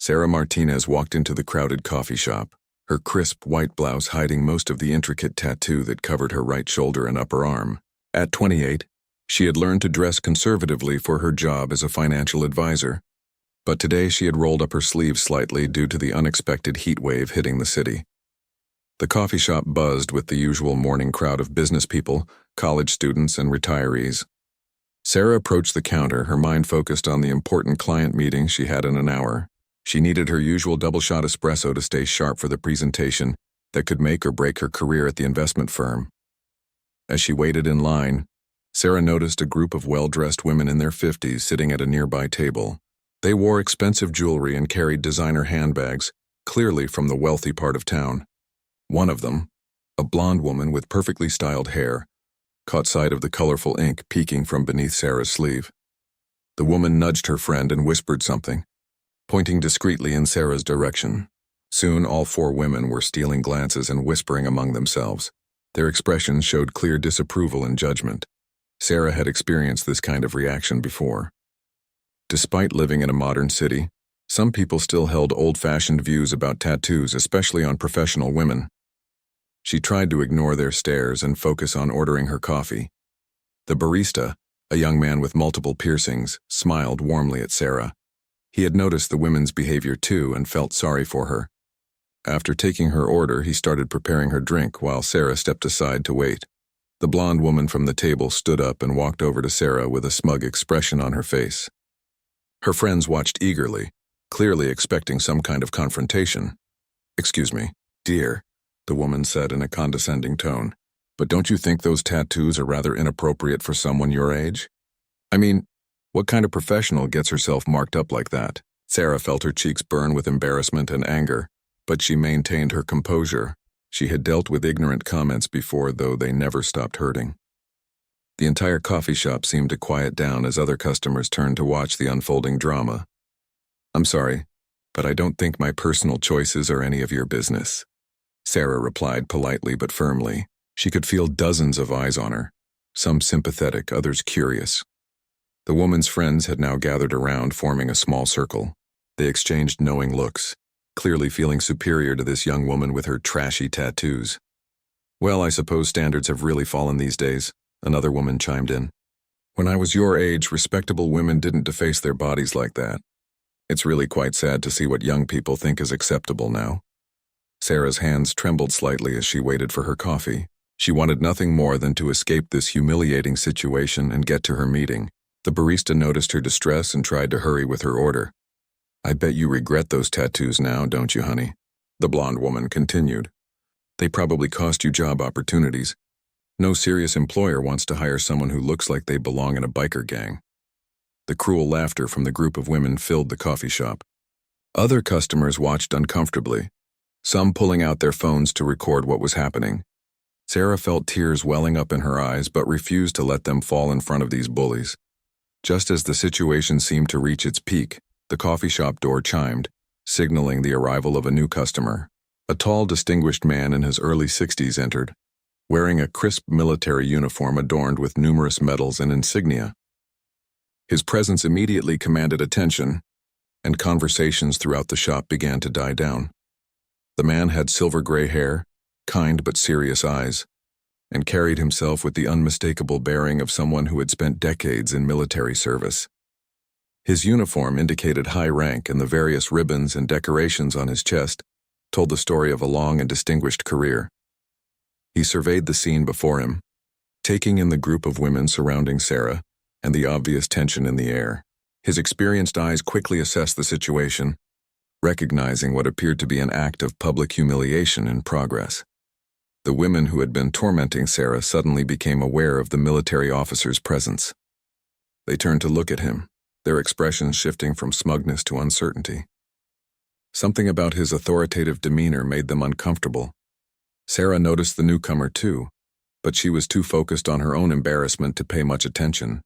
Sarah Martinez walked into the crowded coffee shop, her crisp white blouse hiding most of the intricate tattoo that covered her right shoulder and upper arm. At 28, she had learned to dress conservatively for her job as a financial advisor, but today she had rolled up her sleeves slightly due to the unexpected heat wave hitting the city. The coffee shop buzzed with the usual morning crowd of business people, college students, and retirees. Sarah approached the counter, her mind focused on the important client meeting she had in an hour. She needed her usual double-shot espresso to stay sharp for the presentation that could make or break her career at the investment firm. As she waited in line, Sarah noticed a group of well-dressed women in their 50s sitting at a nearby table. They wore expensive jewelry and carried designer handbags, clearly from the wealthy part of town. One of them, a blonde woman with perfectly styled hair, caught sight of the colorful ink peeking from beneath Sarah's sleeve. The woman nudged her friend and whispered something, pointing discreetly in Sarah's direction. Soon all four women were stealing glances and whispering among themselves. Their expressions showed clear disapproval and judgment. Sarah had experienced this kind of reaction before. Despite living in a modern city, some people still held old-fashioned views about tattoos, especially on professional women. She tried to ignore their stares and focus on ordering her coffee. The barista, a young man with multiple piercings, smiled warmly at Sarah. He had noticed the women's behavior too and felt sorry for her. After taking her order, he started preparing her drink while Sarah stepped aside to wait. The blonde woman from the table stood up and walked over to Sarah with a smug expression on her face. Her friends watched eagerly, clearly expecting some kind of confrontation. "Excuse me, dear," the woman said in a condescending tone, "but don't you think those tattoos are rather inappropriate for someone your age? I mean, what kind of professional gets herself marked up like that?" Sarah felt her cheeks burn with embarrassment and anger, but she maintained her composure. She had dealt with ignorant comments before, though they never stopped hurting. The entire coffee shop seemed to quiet down as other customers turned to watch the unfolding drama. "I'm sorry, but I don't think my personal choices are any of your business," Sarah replied politely but firmly. She could feel dozens of eyes on her, some sympathetic, others curious. The woman's friends had now gathered around, forming a small circle. They exchanged knowing looks, clearly feeling superior to this young woman with her trashy tattoos. "Well, I suppose standards have really fallen these days," another woman chimed in. "When I was your age, respectable women didn't deface their bodies like that. It's really quite sad to see what young people think is acceptable now." Sarah's hands trembled slightly as she waited for her coffee. She wanted nothing more than to escape this humiliating situation and get to her meeting. The barista noticed her distress and tried to hurry with her order. "I bet you regret those tattoos now, don't you, honey?" the blonde woman continued. "They probably cost you job opportunities. No serious employer wants to hire someone who looks like they belong in a biker gang." The cruel laughter from the group of women filled the coffee shop. Other customers watched uncomfortably, some pulling out their phones to record what was happening. Sarah felt tears welling up in her eyes but refused to let them fall in front of these bullies. Just as the situation seemed to reach its peak, the coffee shop door chimed, signaling the arrival of a new customer. A tall, distinguished man in his early 60s entered, wearing a crisp military uniform adorned with numerous medals and insignia. His presence immediately commanded attention, and conversations throughout the shop began to die down. The man had silver-gray hair, kind but serious eyes, and carried himself with the unmistakable bearing of someone who had spent decades in military service. His uniform indicated high rank, and the various ribbons and decorations on his chest told the story of a long and distinguished career. He surveyed the scene before him, taking in the group of women surrounding Sarah and the obvious tension in the air. His experienced eyes quickly assessed the situation, recognizing what appeared to be an act of public humiliation in progress. The women who had been tormenting Sarah suddenly became aware of the military officer's presence. They turned to look at him, their expressions shifting from smugness to uncertainty. Something about his authoritative demeanor made them uncomfortable. Sarah noticed the newcomer too, but she was too focused on her own embarrassment to pay much attention.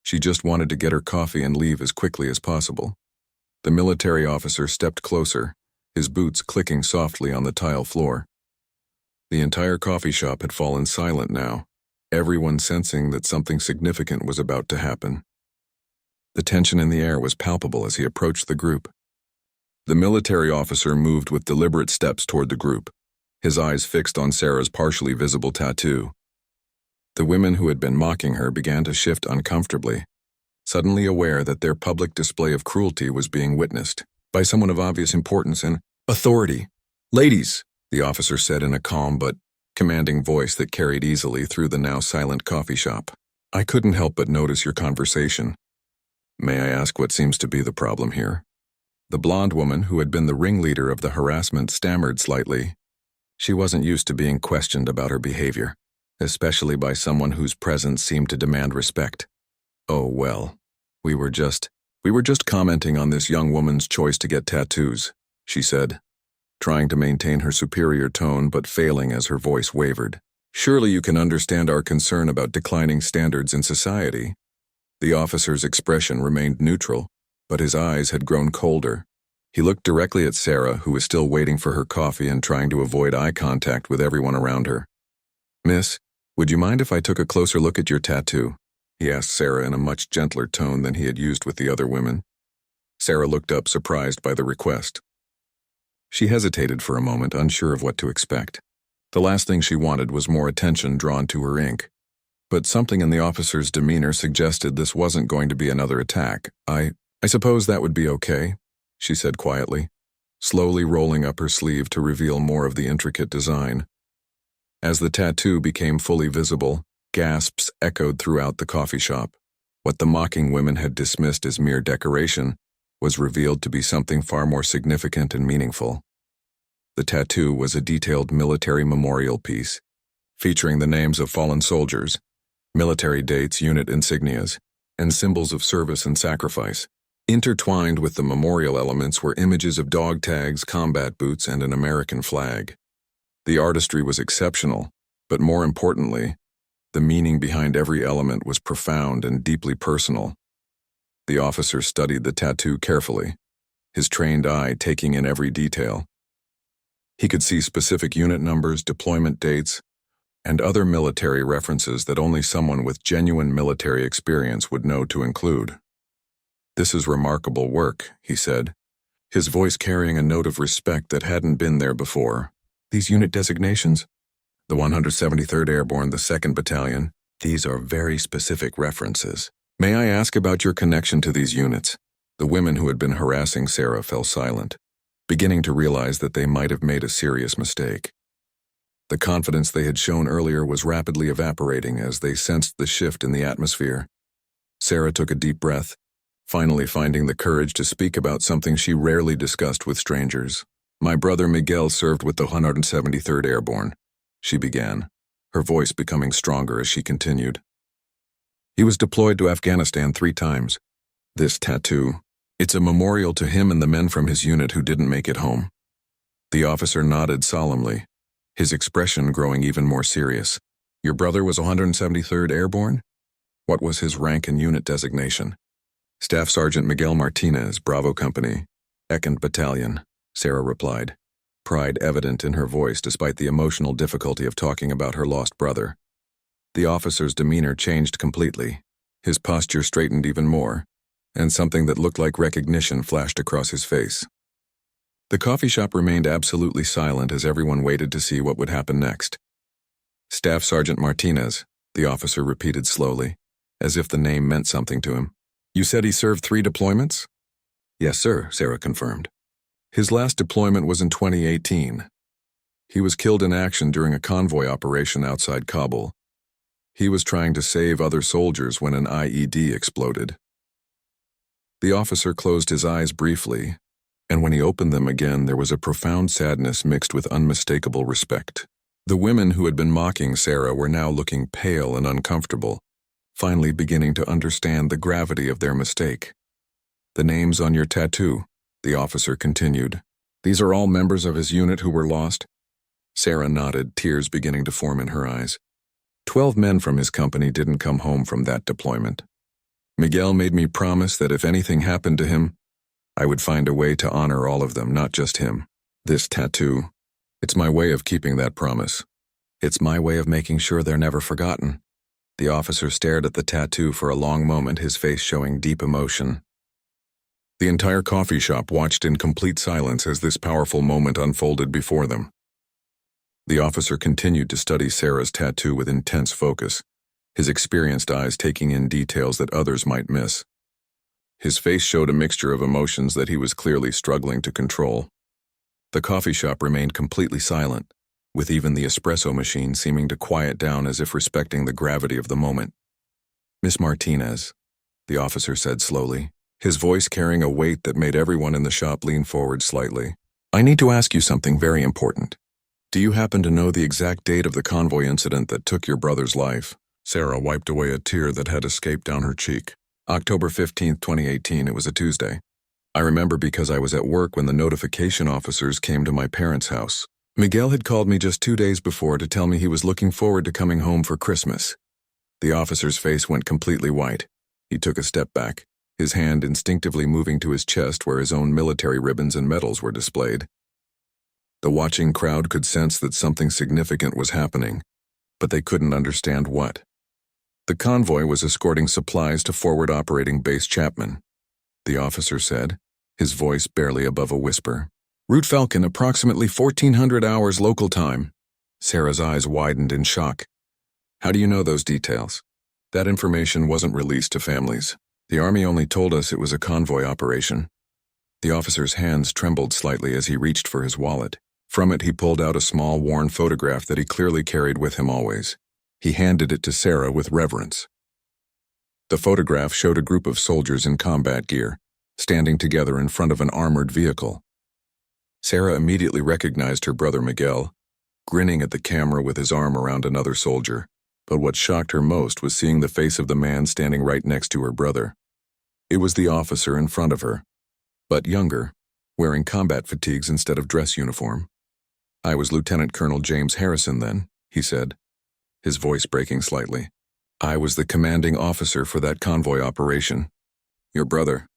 She just wanted to get her coffee and leave as quickly as possible. The military officer stepped closer, his boots clicking softly on the tile floor. The entire coffee shop had fallen silent now, everyone sensing that something significant was about to happen. The tension in the air was palpable as he approached the group. The military officer moved with deliberate steps toward the group, his eyes fixed on Sarah's partially visible tattoo. The women who had been mocking her began to shift uncomfortably, suddenly aware that their public display of cruelty was being witnessed by someone of obvious importance and authority. "Ladies," the officer said in a calm but commanding voice that carried easily through the now silent coffee shop. "I couldn't help but notice your conversation. May I ask what seems to be the problem here?" The blonde woman, who had been the ringleader of the harassment, stammered slightly. She wasn't used to being questioned about her behavior, especially by someone whose presence seemed to demand respect. "Oh, well, we were just commenting on this young woman's choice to get tattoos," she said, trying to maintain her superior tone but failing as her voice wavered. "Surely you can understand our concern about declining standards in society." The officer's expression remained neutral, but his eyes had grown colder. He looked directly at Sarah, who was still waiting for her coffee and trying to avoid eye contact with everyone around her. "Miss, would you mind if I took a closer look at your tattoo?" he asked Sarah in a much gentler tone than he had used with the other women. Sarah looked up, surprised by the request. She hesitated for a moment, unsure of what to expect. The last thing she wanted was more attention drawn to her ink. But something in the officer's demeanor suggested this wasn't going to be another attack. I suppose that would be okay," she said quietly, slowly rolling up her sleeve to reveal more of the intricate design. As the tattoo became fully visible, gasps echoed throughout the coffee shop. What the mocking women had dismissed as mere decoration was revealed to be something far more significant and meaningful. The tattoo was a detailed military memorial piece, featuring the names of fallen soldiers, military dates, unit insignias, and symbols of service and sacrifice. Intertwined with the memorial elements were images of dog tags, combat boots, and an American flag. The artistry was exceptional, but more importantly, the meaning behind every element was profound and deeply personal. The officer studied the tattoo carefully, his trained eye taking in every detail. He could see specific unit numbers, deployment dates, and other military references that only someone with genuine military experience would know to include. "This is remarkable work," he said, his voice carrying a note of respect that hadn't been there before. "These unit designations? The 173rd Airborne, the 2nd Battalion, these are very specific references. May I ask about your connection to these units?" The women who had been harassing Sarah fell silent, beginning to realize that they might have made a serious mistake. The confidence they had shown earlier was rapidly evaporating as they sensed the shift in the atmosphere. Sarah took a deep breath, finally finding the courage to speak about something she rarely discussed with strangers. "My brother Miguel served with the 173rd Airborne," she began, her voice becoming stronger as she continued. "He was deployed to Afghanistan 3 times. This tattoo, it's a memorial to him and the men from his unit who didn't make it home." The officer nodded solemnly, his expression growing even more serious. "Your brother was 173rd Airborne? What was his rank and unit designation?" "Staff Sergeant Miguel Martinez, Bravo Company, 2nd Battalion," Sarah replied, pride evident in her voice despite the emotional difficulty of talking about her lost brother. The officer's demeanor changed completely. His posture straightened even more, and something that looked like recognition flashed across his face. The coffee shop remained absolutely silent as everyone waited to see what would happen next. "Staff Sergeant Martinez," the officer repeated slowly, as if the name meant something to him. "You said he served 3 deployments?" "Yes, sir," Sarah confirmed. "His last deployment was in 2018. He was killed in action during a convoy operation outside Kabul. He was trying to save other soldiers when an IED exploded." The officer closed his eyes briefly, and when he opened them again, there was a profound sadness mixed with unmistakable respect. The women who had been mocking Sarah were now looking pale and uncomfortable, finally beginning to understand the gravity of their mistake. "The names on your tattoo," the officer continued. "These are all members of his unit who were lost?" Sarah nodded, tears beginning to form in her eyes. 12 men from his company didn't come home from that deployment. Miguel made me promise that if anything happened to him, I would find a way to honor all of them, not just him. This tattoo, it's my way of keeping that promise. It's my way of making sure they're never forgotten." The officer stared at the tattoo for a long moment, his face showing deep emotion. The entire coffee shop watched in complete silence as this powerful moment unfolded before them. The officer continued to study Sarah's tattoo with intense focus, his experienced eyes taking in details that others might miss. His face showed a mixture of emotions that he was clearly struggling to control. The coffee shop remained completely silent, with even the espresso machine seeming to quiet down as if respecting the gravity of the moment. "Miss Martinez," the officer said slowly, his voice carrying a weight that made everyone in the shop lean forward slightly. "I need to ask you something very important. Do you happen to know the exact date of the convoy incident that took your brother's life?" Sarah wiped away a tear that had escaped down her cheek. "October 15th, 2018, it was a Tuesday. I remember because I was at work when the notification officers came to my parents' house. Miguel had called me just 2 days before to tell me he was looking forward to coming home for Christmas." The officer's face went completely white. He took a step back, his hand instinctively moving to his chest where his own military ribbons and medals were displayed. The watching crowd could sense that something significant was happening, but they couldn't understand what. The convoy was escorting supplies to Forward Operating Base Chapman, the officer said, his voice barely above a whisper. "Route Falcon, approximately 1400 hours local time." Sarah's eyes widened in shock. "How do you know those details?" "That information wasn't released to families. The Army only told us it was a convoy operation." The officer's hands trembled slightly as he reached for his wallet. From it he pulled out a small, worn photograph that he clearly carried with him always. He handed it to Sarah with reverence. The photograph showed a group of soldiers in combat gear, standing together in front of an armored vehicle. Sarah immediately recognized her brother Miguel, grinning at the camera with his arm around another soldier. But what shocked her most was seeing the face of the man standing right next to her brother. It was the officer in front of her, but younger, wearing combat fatigues instead of dress uniform. "I was Lieutenant Colonel James Harrison then," he said, his voice breaking slightly. "I was the commanding officer for that convoy operation. Your brother,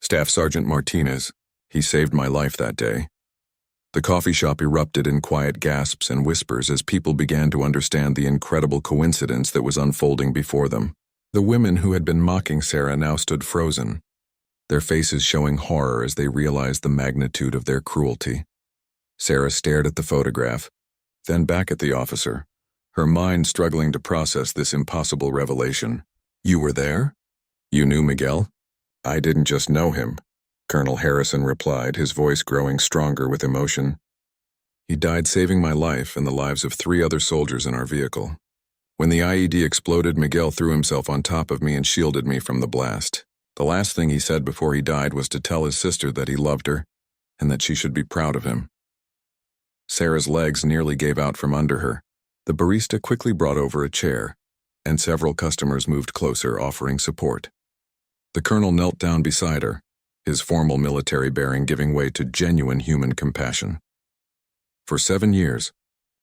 Staff Sergeant Martinez, he saved my life that day." The coffee shop erupted in quiet gasps and whispers as people began to understand the incredible coincidence that was unfolding before them. The women who had been mocking Sarah now stood frozen, their faces showing horror as they realized the magnitude of their cruelty. Sarah stared at the photograph, then back at the officer, her mind struggling to process this impossible revelation. "You were there? You knew Miguel?" "I didn't just know him," Colonel Harrison replied, his voice growing stronger with emotion. "He died saving my life and the lives of 3 other soldiers in our vehicle. When the IED exploded, Miguel threw himself on top of me and shielded me from the blast. The last thing he said before he died was to tell his sister that he loved her and that she should be proud of him." Sarah's legs nearly gave out from under her. The barista quickly brought over a chair, and several customers moved closer, offering support. The colonel knelt down beside her, his formal military bearing giving way to genuine human compassion. "For 7 years,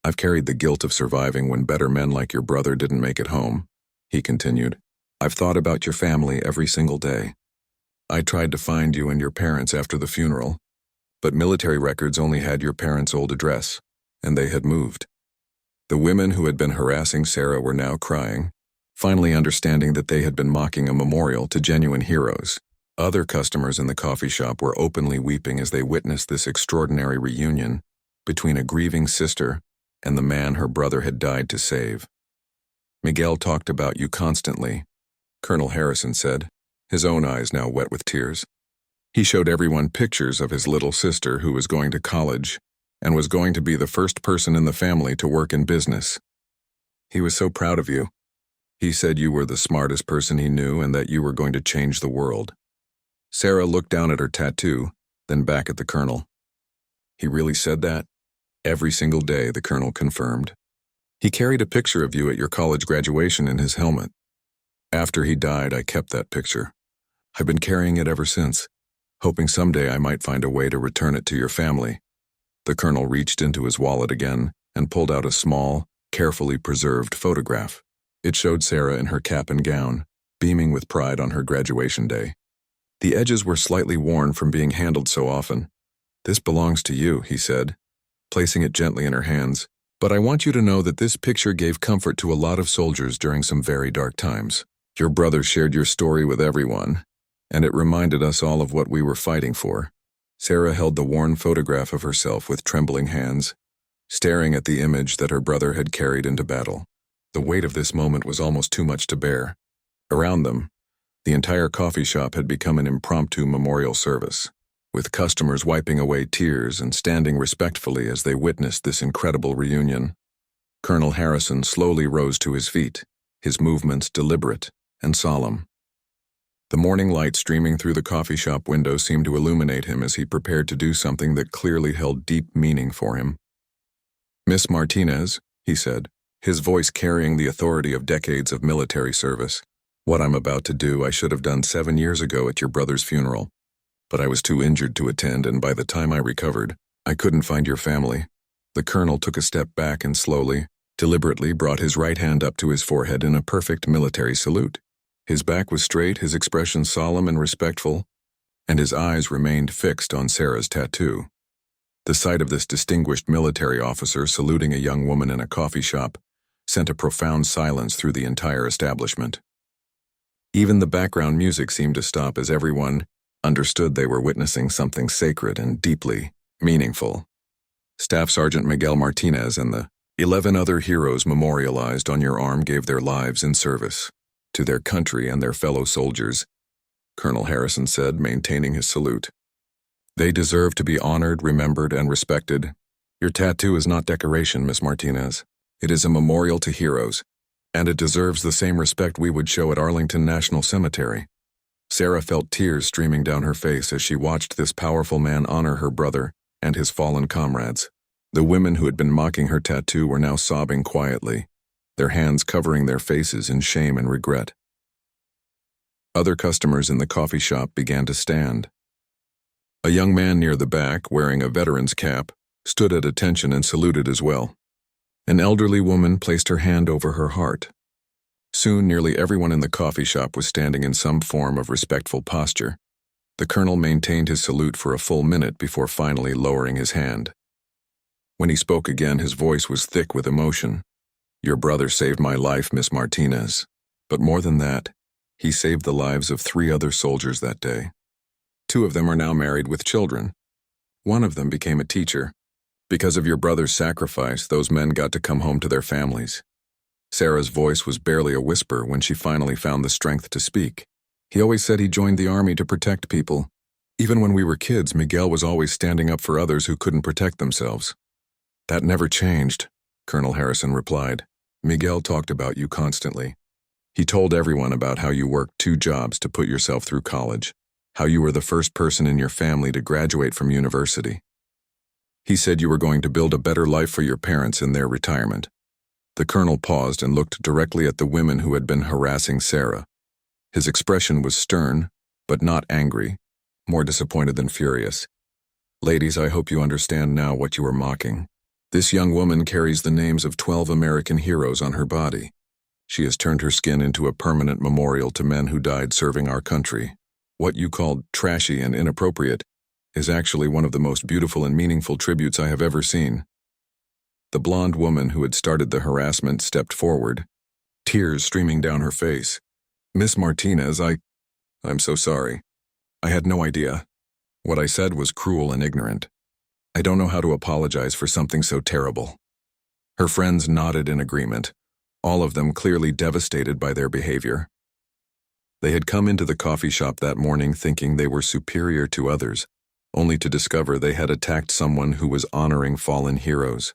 I've carried the guilt of surviving when better men like your brother didn't make it home," he continued. "I've thought about your family every single day. I tried to find you and your parents after the funeral, but military records only had your parents' old address, and they had moved." The women who had been harassing Sarah were now crying, finally understanding that they had been mocking a memorial to genuine heroes. Other customers in the coffee shop were openly weeping as they witnessed this extraordinary reunion between a grieving sister and the man her brother had died to save. "Miguel talked about you constantly," Colonel Harrison said, his own eyes now wet with tears. "He showed everyone pictures of his little sister who was going to college and was going to be the first person in the family to work in business. He was so proud of you. He said you were the smartest person he knew and that you were going to change the world." Sarah looked down at her tattoo, then back at the colonel. "He really said that?" "Every single day," the colonel confirmed. "He carried a picture of you at your college graduation in his helmet. After he died, I kept that picture. I've been carrying it ever since, hoping someday I might find a way to return it to your family." The colonel reached into his wallet again and pulled out a small, carefully preserved photograph. It showed Sarah in her cap and gown, beaming with pride on her graduation day. The edges were slightly worn from being handled so often. "This belongs to you," he said, placing it gently in her hands. "But I want you to know that this picture gave comfort to a lot of soldiers during some very dark times. Your brother shared your story with everyone, and it reminded us all of what we were fighting for. Sarah held the worn photograph of herself with trembling hands, staring at the image that her brother had carried into battle. The weight of this moment was almost too much to bear. Around them, the entire coffee shop had become an impromptu memorial service, with customers wiping away tears and standing respectfully as they witnessed this incredible reunion. Colonel Harrison slowly rose to his feet, his movements deliberate and solemn. The morning light streaming through the coffee shop window seemed to illuminate him as he prepared to do something that clearly held deep meaning for him. "Miss Martinez," he said, his voice carrying the authority of decades of military service, "what I'm about to do I should have done 7 years ago at your brother's funeral. But I was too injured to attend, and by the time I recovered, I couldn't find your family." The colonel took a step back and slowly, deliberately brought his right hand up to his forehead in a perfect military salute. His back was straight, his expression solemn and respectful, and his eyes remained fixed on Sarah's tattoo. The sight of this distinguished military officer saluting a young woman in a coffee shop sent a profound silence through the entire establishment. Even the background music seemed to stop as everyone understood they were witnessing something sacred and deeply meaningful. Staff Sergeant Miguel Martinez and the 11 other heroes memorialized on your arm gave their lives in service to their country and their fellow soldiers, Colonel Harrison said, maintaining his salute. "They deserve to be honored, remembered, and respected. Your tattoo is not decoration, Miss Martinez. It is a memorial to heroes, and it deserves the same respect we would show at Arlington National Cemetery." Sarah felt tears streaming down her face as she watched this powerful man honor her brother and his fallen comrades. The women who had been mocking her tattoo were now sobbing quietly, their hands covering their faces in shame and regret. Other customers in the coffee shop began to stand. A young man near the back, wearing a veteran's cap, stood at attention and saluted as well. An elderly woman placed her hand over her heart. Soon, nearly everyone in the coffee shop was standing in some form of respectful posture. The colonel maintained his salute for a full minute before finally lowering his hand. When he spoke again, his voice was thick with emotion. "Your brother saved my life, Miss Martinez. But more than that, he saved the lives of 3 other soldiers that day. 2 of them are now married with children. One of them became a teacher. Because of your brother's sacrifice, those men got to come home to their families." Sarah's voice was barely a whisper when she finally found the strength to speak. "He always said he joined the army to protect people. Even when we were kids, Miguel was always standing up for others who couldn't protect themselves." "That never changed," Colonel Harrison replied. "Miguel talked about you constantly. He told everyone about how you worked 2 jobs to put yourself through college, how you were the first person in your family to graduate from university. He said you were going to build a better life for your parents in their retirement." The colonel paused and looked directly at the women who had been harassing Sarah. His expression was stern, but not angry, more disappointed than furious. "Ladies, I hope you understand now what you are mocking. This young woman carries the names of 12 American heroes on her body. She has turned her skin into a permanent memorial to men who died serving our country. What you called trashy and inappropriate is actually one of the most beautiful and meaningful tributes I have ever seen." The blonde woman who had started the harassment stepped forward, tears streaming down her face. "Miss Martinez, I'm so sorry. I had no idea. What I said was cruel and ignorant. I don't know how to apologize for something so terrible." Her friends nodded in agreement, all of them clearly devastated by their behavior. They had come into the coffee shop that morning thinking they were superior to others, only to discover they had attacked someone who was honoring fallen heroes.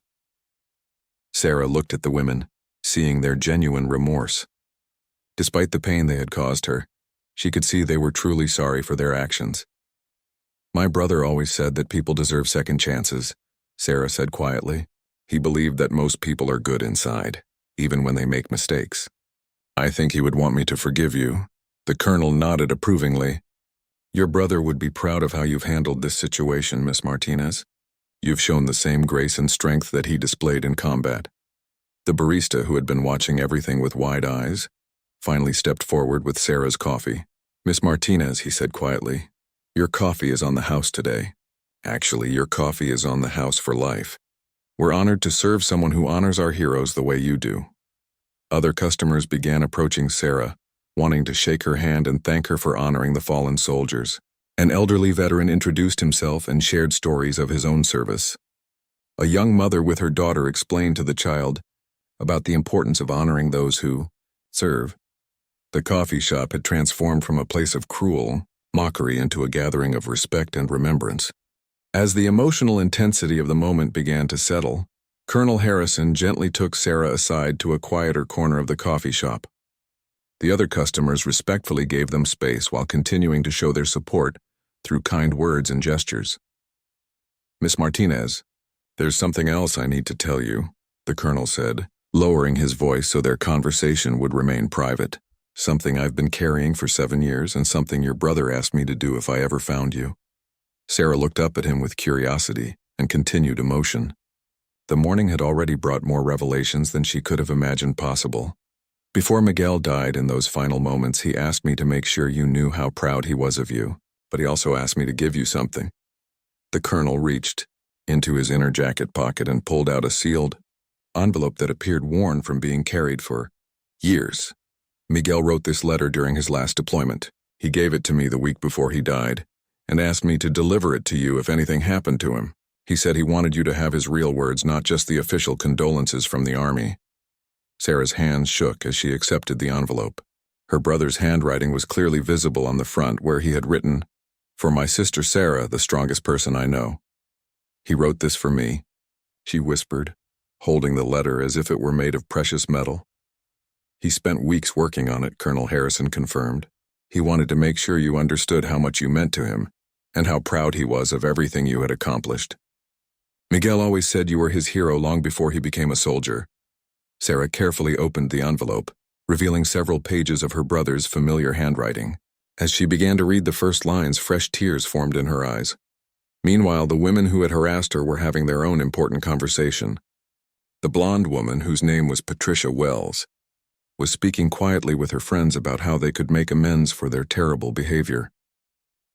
Sarah looked at the women, seeing their genuine remorse. Despite the pain they had caused her, she could see they were truly sorry for their actions. "My brother always said that people deserve second chances," Sarah said quietly. "He believed that most people are good inside, even when they make mistakes. I think he would want me to forgive you." The colonel nodded approvingly. "Your brother would be proud of how you've handled this situation, Miss Martinez. You've shown the same grace and strength that he displayed in combat." The barista, who had been watching everything with wide eyes, finally stepped forward with Sarah's coffee. "Miss Martinez," he said quietly, "your coffee is on the house today. Actually, your coffee is on the house for life. We're honored to serve someone who honors our heroes the way you do." Other customers began approaching Sarah, wanting to shake her hand and thank her for honoring the fallen soldiers. An elderly veteran introduced himself and shared stories of his own service. A young mother with her daughter explained to the child about the importance of honoring those who serve. The coffee shop had transformed from a place of cruel mockery into a gathering of respect and remembrance. As the emotional intensity of the moment began to settle, Colonel Harrison gently took Sarah aside to a quieter corner of the coffee shop. The other customers respectfully gave them space while continuing to show their support through kind words and gestures. "Miss Martinez, there's something else I need to tell you," the colonel said, lowering his voice so their conversation would remain private. "Something I've been carrying for 7 years and something your brother asked me to do if I ever found you." Sarah looked up at him with curiosity and continued emotion. The morning had already brought more revelations than she could have imagined possible. "Before Miguel died in those final moments, he asked me to make sure you knew how proud he was of you, but he also asked me to give you something." The colonel reached into his inner jacket pocket and pulled out a sealed envelope that appeared worn from being carried for years. "Miguel wrote this letter during his last deployment. He gave it to me the week before he died and asked me to deliver it to you if anything happened to him. He said he wanted you to have his real words, not just the official condolences from the army." Sarah's hands shook as she accepted the envelope. Her brother's handwriting was clearly visible on the front where he had written, "For my sister Sarah, the strongest person I know." "He wrote this for me," she whispered, holding the letter as if it were made of precious metal. "He spent weeks working on it," Colonel Harrison confirmed. "He wanted to make sure you understood how much you meant to him and how proud he was of everything you had accomplished. Miguel always said you were his hero long before he became a soldier." Sarah carefully opened the envelope, revealing several pages of her brother's familiar handwriting. As she began to read the first lines, fresh tears formed in her eyes. Meanwhile, the women who had harassed her were having their own important conversation. The blonde woman, whose name was Patricia Wells, was speaking quietly with her friends about how they could make amends for their terrible behavior.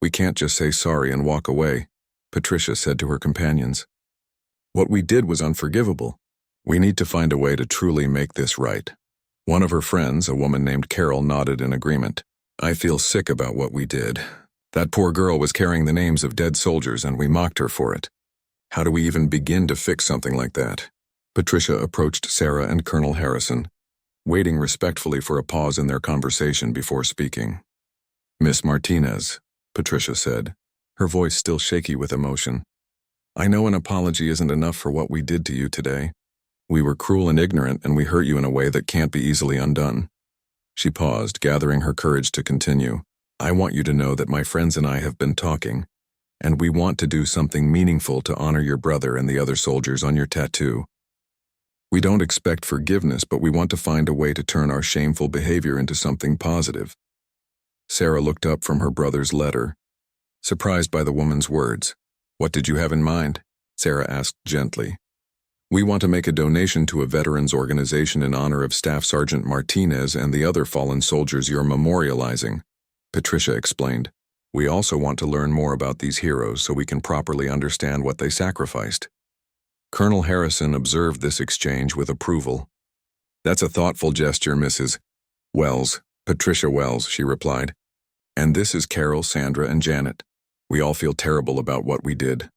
"We can't just say sorry and walk away," Patricia said to her companions. "What we did was unforgivable. We need to find a way to truly make this right." One of her friends, a woman named Carol, nodded in agreement. "I feel sick about what we did. That poor girl was carrying the names of dead soldiers and we mocked her for it. How do we even begin to fix something like that?" Patricia approached Sarah and Colonel Harrison, waiting respectfully for a pause in their conversation before speaking. "Miss Martinez," Patricia said, her voice still shaky with emotion. "I know an apology isn't enough for what we did to you today. We were cruel and ignorant, and we hurt you in a way that can't be easily undone." She paused, gathering her courage to continue. "I want you to know that my friends and I have been talking, and we want to do something meaningful to honor your brother and the other soldiers on your tattoo. We don't expect forgiveness, but we want to find a way to turn our shameful behavior into something positive." Sarah looked up from her brother's letter, surprised by the woman's words. "What did you have in mind?" Sarah asked gently. "We want to make a donation to a veterans organization in honor of Staff Sergeant Martinez and the other fallen soldiers you're memorializing," Patricia explained. "We also want to learn more about these heroes so we can properly understand what they sacrificed." Colonel Harrison observed this exchange with approval. "That's a thoughtful gesture, Mrs. Wells." "Patricia Wells," she replied. "And this is Carol, Sandra, and Janet. We all feel terrible about what we did."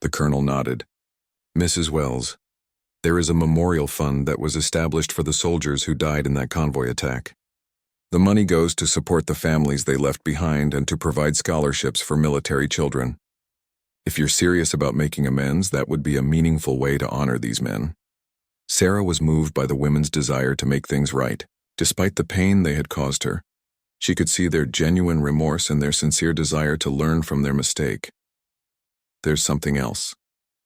The colonel nodded. "Mrs. Wells, there is a memorial fund that was established for the soldiers who died in that convoy attack. The money goes to support the families they left behind and to provide scholarships for military children. If you're serious about making amends, that would be a meaningful way to honor these men." Sarah was moved by the women's desire to make things right, despite the pain they had caused her. She could see their genuine remorse and their sincere desire to learn from their mistake. "There's something else,"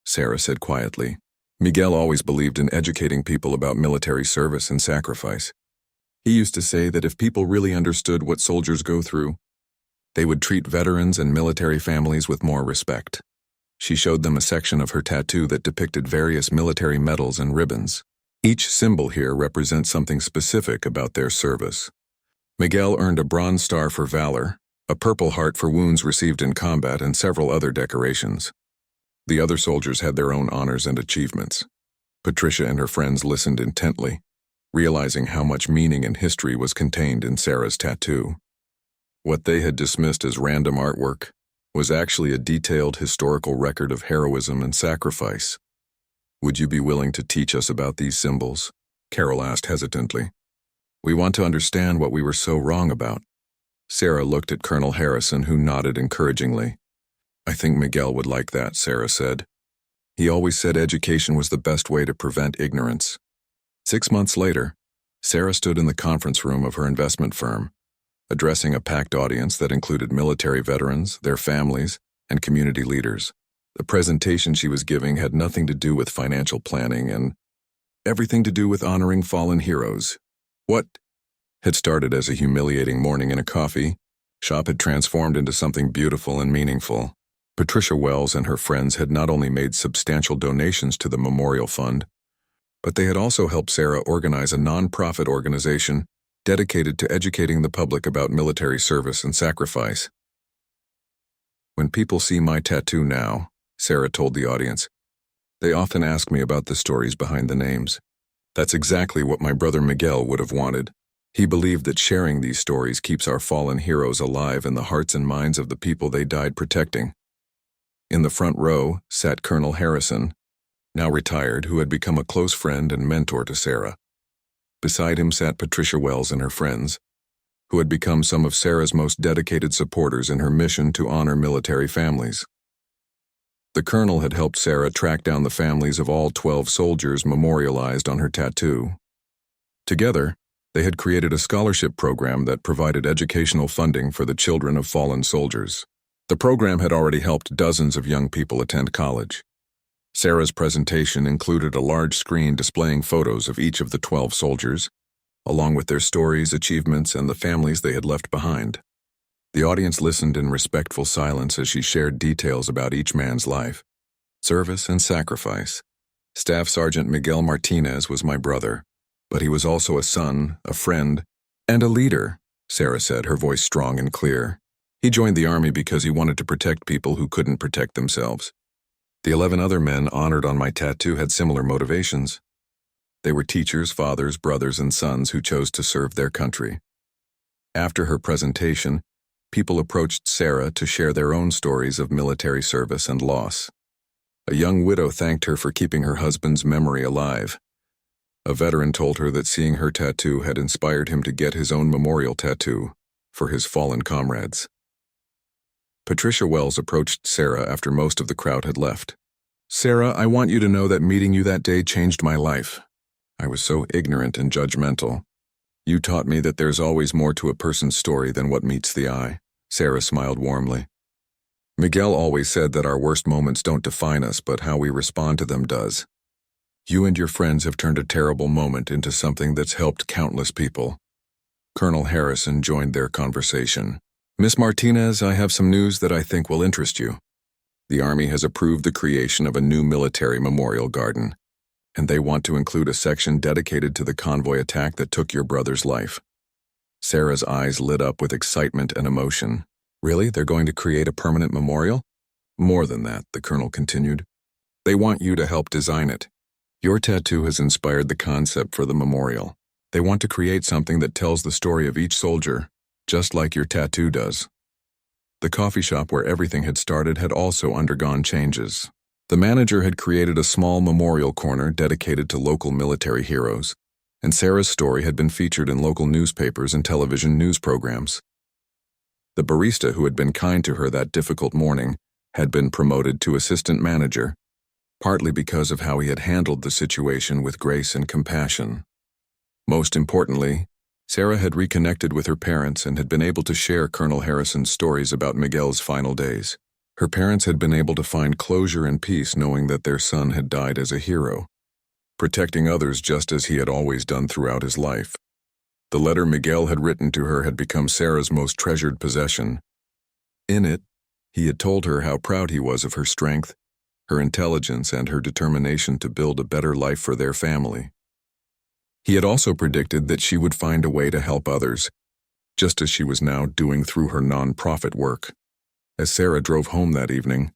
Sarah said quietly. "Miguel always believed in educating people about military service and sacrifice. He used to say that if people really understood what soldiers go through, they would treat veterans and military families with more respect." She showed them a section of her tattoo that depicted various military medals and ribbons. Each symbol here represents something specific about their service. Miguel earned a Bronze Star for valor, a Purple Heart for wounds received in combat, and several other decorations. The other soldiers had their own honors and achievements. Patricia and her friends listened intently, realizing how much meaning and history was contained in Sarah's tattoo. What they had dismissed as random artwork was actually a detailed historical record of heroism and sacrifice. "Would you be willing to teach us about these symbols?" Carol asked hesitantly. "We want to understand what we were so wrong about." Sarah looked at Colonel Harrison, who nodded encouragingly. "I think Miguel would like that," Sarah said. "He always said education was the best way to prevent ignorance." 6 months later, Sarah stood in the conference room of her investment firm, addressing a packed audience that included military veterans, their families, and community leaders. The presentation she was giving had nothing to do with financial planning and everything to do with honoring fallen heroes. What had started as a humiliating morning in a coffee shop had transformed into something beautiful and meaningful. Patricia Wells and her friends had not only made substantial donations to the memorial fund, but they had also helped Sarah organize a non-profit organization dedicated to educating the public about military service and sacrifice. "When people see my tattoo now," Sarah told the audience, "they often ask me about the stories behind the names. That's exactly what my brother Miguel would have wanted. He believed that sharing these stories keeps our fallen heroes alive in the hearts and minds of the people they died protecting." In the front row sat Colonel Harrison, now retired, who had become a close friend and mentor to Sarah. Beside him sat Patricia Wells and her friends, who had become some of Sarah's most dedicated supporters in her mission to honor military families. The colonel had helped Sarah track down the families of all 12 soldiers memorialized on her tattoo. Together, they had created a scholarship program that provided educational funding for the children of fallen soldiers. The program had already helped dozens of young people attend college. Sarah's presentation included a large screen displaying photos of each of the 12 soldiers, along with their stories, achievements, and the families they had left behind. The audience listened in respectful silence as she shared details about each man's life, service, and sacrifice. "Staff Sergeant Miguel Martinez was my brother, but he was also a son, a friend, and a leader," Sarah said, her voice strong and clear. "He joined the Army because he wanted to protect people who couldn't protect themselves. The 11 other men honored on my tattoo had similar motivations. They were teachers, fathers, brothers, and sons who chose to serve their country." After her presentation, people approached Sarah to share their own stories of military service and loss. A young widow thanked her for keeping her husband's memory alive. A veteran told her that seeing her tattoo had inspired him to get his own memorial tattoo for his fallen comrades. Patricia Wells approached Sarah after most of the crowd had left. "Sarah, I want you to know that meeting you that day changed my life. I was so ignorant and judgmental. You taught me that there's always more to a person's story than what meets the eye." Sarah smiled warmly. "Miguel always said that our worst moments don't define us, but how we respond to them does. You and your friends have turned a terrible moment into something that's helped countless people." Colonel Harrison joined their conversation. "Miss Martinez, I have some news that I think will interest you. The Army has approved the creation of a new military memorial garden, and they want to include a section dedicated to the convoy attack that took your brother's life." Sarah's eyes lit up with excitement and emotion. "Really? They're going to create a permanent memorial?" "More than that," the colonel continued. "They want you to help design it. Your tattoo has inspired the concept for the memorial. They want to create something that tells the story of each soldier, just like your tattoo does." The coffee shop where everything had started had also undergone changes. The manager had created a small memorial corner dedicated to local military heroes, and Sarah's story had been featured in local newspapers and television news programs. The barista who had been kind to her that difficult morning had been promoted to assistant manager, partly because of how he had handled the situation with grace and compassion. Most importantly, Sarah had reconnected with her parents and had been able to share Colonel Harrison's stories about Miguel's final days. Her parents had been able to find closure and peace knowing that their son had died as a hero, protecting others just as he had always done throughout his life. The letter Miguel had written to her had become Sarah's most treasured possession. In it, he had told her how proud he was of her strength, her intelligence, and her determination to build a better life for their family. He had also predicted that she would find a way to help others, just as she was now doing through her non-profit work. As Sarah drove home that evening,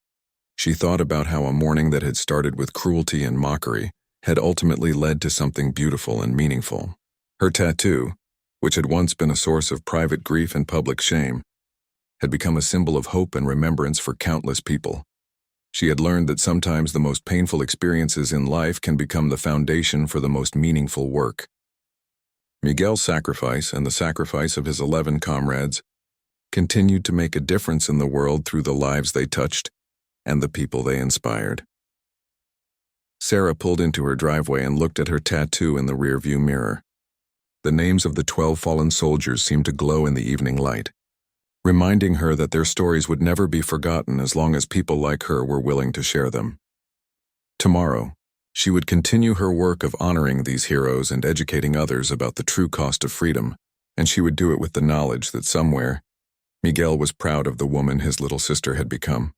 she thought about how a morning that had started with cruelty and mockery had ultimately led to something beautiful and meaningful. Her tattoo, which had once been a source of private grief and public shame, had become a symbol of hope and remembrance for countless people. She had learned that sometimes the most painful experiences in life can become the foundation for the most meaningful work. Miguel's sacrifice and the sacrifice of his 11 comrades continued to make a difference in the world through the lives they touched and the people they inspired. Sarah pulled into her driveway and looked at her tattoo in the rearview mirror. The names of the 12 fallen soldiers seemed to glow in the evening light, reminding her that their stories would never be forgotten as long as people like her were willing to share them. Tomorrow, she would continue her work of honoring these heroes and educating others about the true cost of freedom, and she would do it with the knowledge that somewhere, Miguel was proud of the woman his little sister had become.